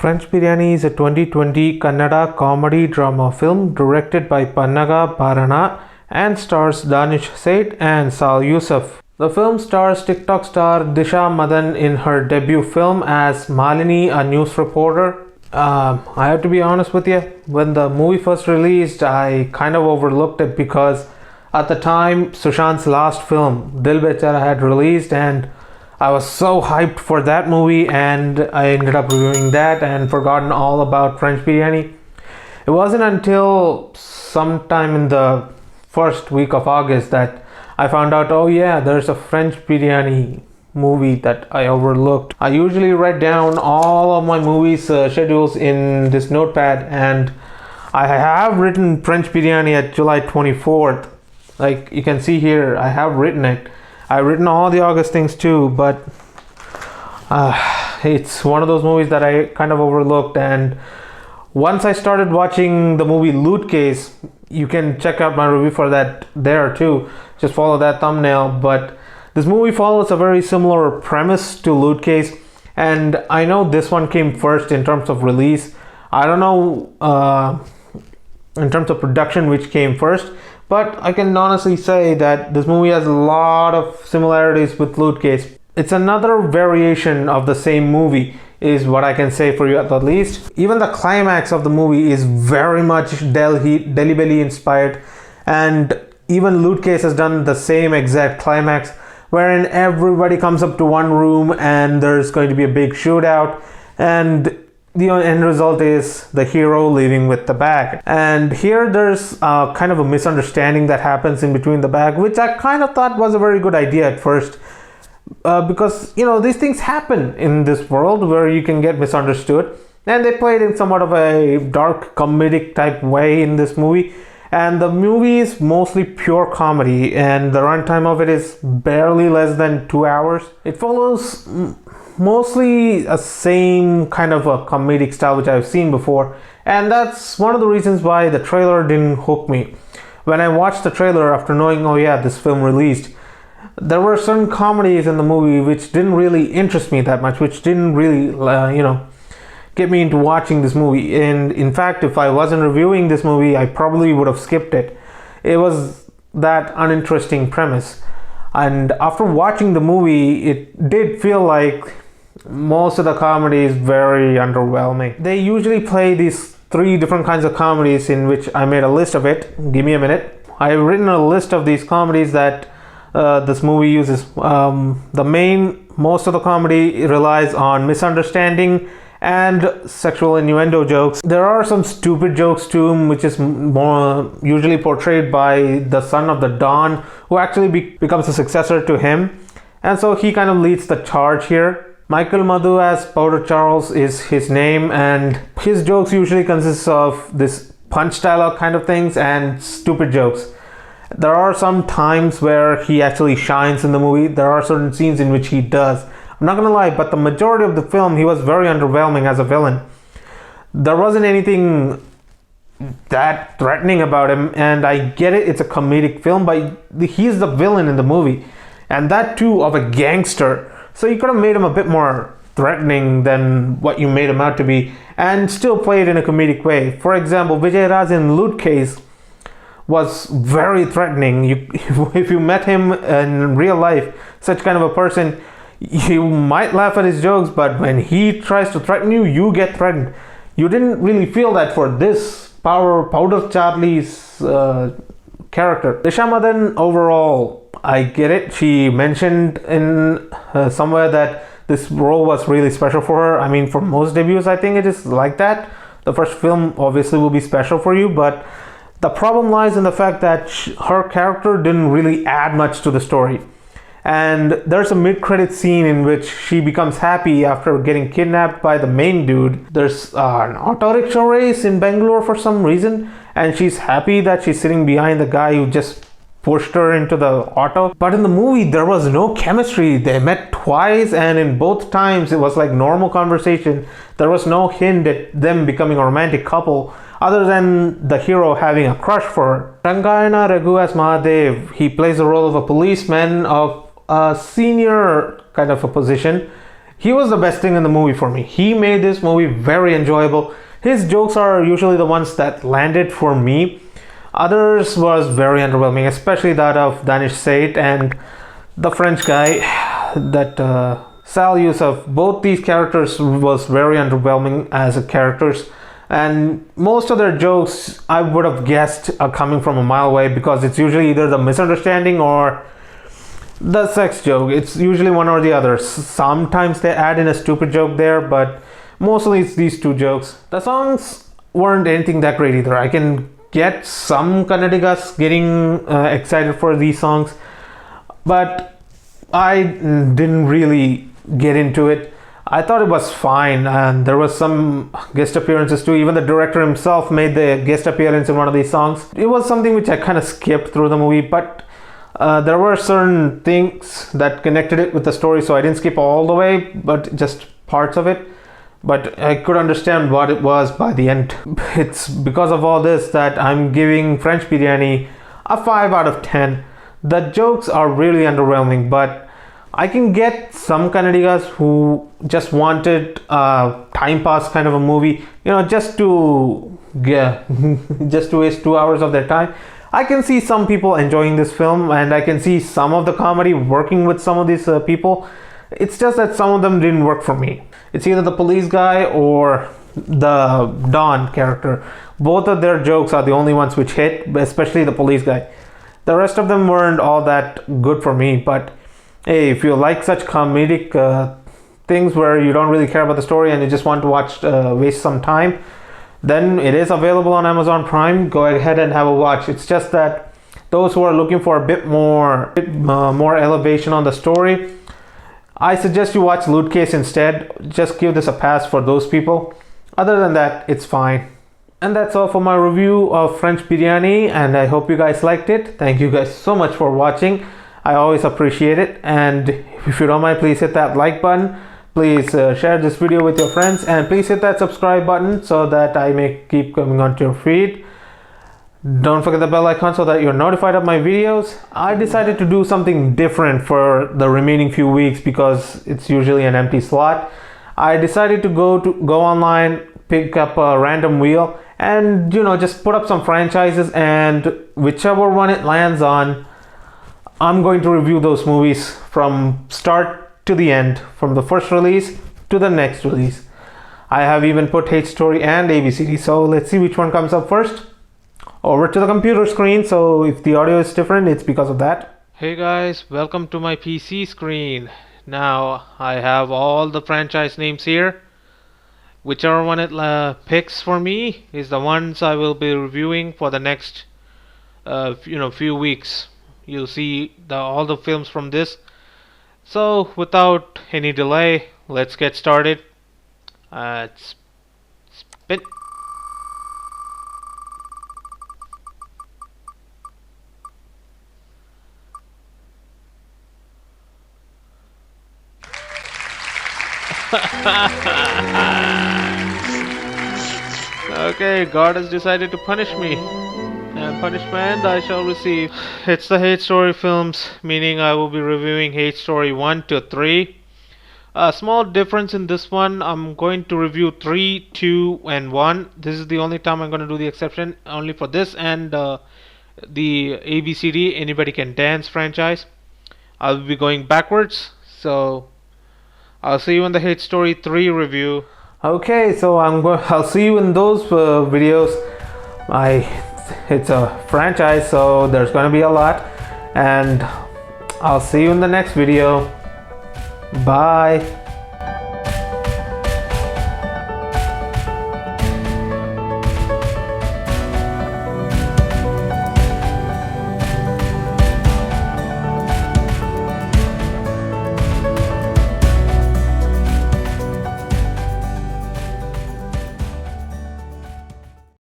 French Biriyani is a 2020 Kannada comedy drama film directed by Pannaga Bharana and stars Danish Sait and Sal Yusuf. The film stars TikTok star Disha Madan in her debut film as Malini, a news reporter. I have to be honest with you, when the movie first released, I kind of overlooked it because at the time Sushant's last film, Dil Bechara, had released and I was so hyped for that movie, and I ended up reviewing that and forgotten all about French Biriyani. It wasn't until sometime in the first week of August that I found out, oh yeah, there's a French Biriyani movie that I overlooked. I usually write down all of my movies schedules in this notepad, and I have written French Biriyani at July 24th. Like you can see here, I have written it. I've written all the August things too, but it's one of those movies that I kind of overlooked. And once I started watching the movie Loot Case, you can check out my review for that there too. Just follow that thumbnail. But this movie follows a very similar premise to Loot Case, and I know this one came first in terms of release. I don't know in terms of production which came first, but I can honestly say that this movie has a lot of similarities with Loot Case. It's another variation of the same movie, is what I can say for you at the least. Even the climax of the movie is very much Delhi Belly inspired, and even Loot Case has done the same exact climax, wherein everybody comes up to one room and there's going to be a big shootout, and the end result is the hero leaving with the bag. And here there's kind of a misunderstanding that happens in between the bag, which I kind of thought was a very good idea at first, because these things happen in this world where you can get misunderstood, and they played in somewhat of a dark comedic type way in this movie. And the movie is mostly pure comedy, and the runtime of it is barely less than 2 hours. It follows mostly a same kind of a comedic style which I've seen before, and that's one of the reasons why the trailer didn't hook me. When I watched the trailer after knowing, oh yeah, this film released, there were certain comedies in the movie which didn't really interest me that much, which didn't really get me into watching this movie. And in fact, if I wasn't reviewing this movie, I probably would have skipped it. It was that uninteresting premise. And after watching the movie, it did feel like most of the comedy is very underwhelming. They usually play these 3 different kinds of comedies, in which I made a list of it. Give me a minute. I've written a list of these comedies that this movie uses. Most of the comedy relies on misunderstanding and sexual innuendo jokes. There are some stupid jokes too, which is more usually portrayed by the son of the Don, who actually becomes a successor to him, and so he kind of leads the charge here. Michael Madhu as Powder Charles is his name, and his jokes usually consist of this punch dialogue kind of things and stupid jokes. There are some times where he actually shines in the movie. There are certain scenes in which he does. I'm not gonna lie, but the majority of the film, he was very underwhelming as a villain. There wasn't anything that threatening about him, and I get it, it's a comedic film, but he's the villain in the movie, and that too of a gangster. So you could have made him a bit more threatening than what you made him out to be, and still play it in a comedic way. For example, Vijay Raj in Loot Case was very threatening. If you met him in real life, such kind of a person, you might laugh at his jokes, but when he tries to threaten you, you get threatened. You didn't really feel that for this Powder Charlie's character. Disha Madan, overall, I get it. She mentioned in somewhere that this role was really special for her. I mean, for most debuts, I think it is like that. The first film obviously will be special for you, but the problem lies in the fact that her character didn't really add much to the story. And there's a mid-credit scene in which she becomes happy after getting kidnapped by the main dude. There's an auto rickshaw race in Bangalore for some reason, and she's happy that she's sitting behind the guy who just pushed her into the auto. But in the movie, there was no chemistry. They met twice, and in both times it was like normal conversation. There was no hint at them becoming a romantic couple, other than the hero having a crush for her. Rangayana Raghu as Mahadev, he plays the role of a policeman of a senior kind of a position. He was the best thing in the movie for me. He made this movie very enjoyable. His jokes are usually the ones that landed for me. Others was very underwhelming, especially that of Danish Sait and the French guy, that Sal Yusuf. Both these characters was very underwhelming as characters, and most of their jokes I would have guessed are coming from a mile away, because it's usually either the misunderstanding or the sex joke. It's usually one or the other. Sometimes they add in a stupid joke there, but mostly it's these two jokes. The songs weren't anything that great either. I can get some Kannadigas getting excited for these songs, but I didn't really get into it. I thought it was fine, and there was some guest appearances too. Even the director himself made the guest appearance in one of these songs. It was something which I kind of skipped through the movie, but there were certain things that connected it with the story, so I didn't skip all the way, but just parts of it. But I could understand what it was by the end. It's because of all this that I'm giving French Biriyani a 5 out of 10. The jokes are really underwhelming, but I can get some Kannadigas who just wanted a time pass kind of a movie, just to waste 2 hours of their time. I can see some people enjoying this film, and I can see some of the comedy working with some of these people. It's just that some of them didn't work for me. It's either the police guy or the Don character. Both of their jokes are the only ones which hit, especially the police guy. The rest of them weren't all that good for me, but hey, if you like such comedic things where you don't really care about the story and you just want to watch, waste some time, then it is available on Amazon Prime. Go ahead and have a watch. It's just that those who are looking for a bit more elevation on the story, I suggest you watch Loot Case instead. Just give this a pass for those people. Other than that, it's fine. And that's all for my review of French Biriyani, and I hope you guys liked it. Thank you guys so much for watching. I always appreciate it, and if you don't mind, please hit that like button. Please share this video with your friends, and please hit that subscribe button so that I may keep coming onto your feed. Don't forget the bell icon so that you're notified of my videos. I decided to do something different for the remaining few weeks because it's usually an empty slot. I decided to go online, pick up a random wheel, and just put up some franchises, and whichever one it lands on, I'm going to review those movies from start to the end, from the first release to the next release. I have even put Hate Story and ABCD, so let's see which one comes up first. Over to the computer screen, so if the audio is different, it's because of that. Hey guys, welcome to my PC screen. Now I have all the franchise names here. Whichever one it picks for me is the ones I will be reviewing for the next few weeks. You'll see all the films from this. So without any delay, let's get started. Spin. Okay, God has decided to punish me, and punishment I shall receive. It's the Hate Story films, meaning I will be reviewing Hate Story 1 to 3. A small difference in this one, I'm going to review 3, 2 and 1. This is the only time I'm going to do the exception, only for this and the ABCD Anybody Can Dance franchise. I'll be going backwards, so I'll see you in the Hate Story 3 review. Okay, so I'll see you in those videos. It's a franchise, so there's going to be a lot, and I'll see you in the next video. Bye.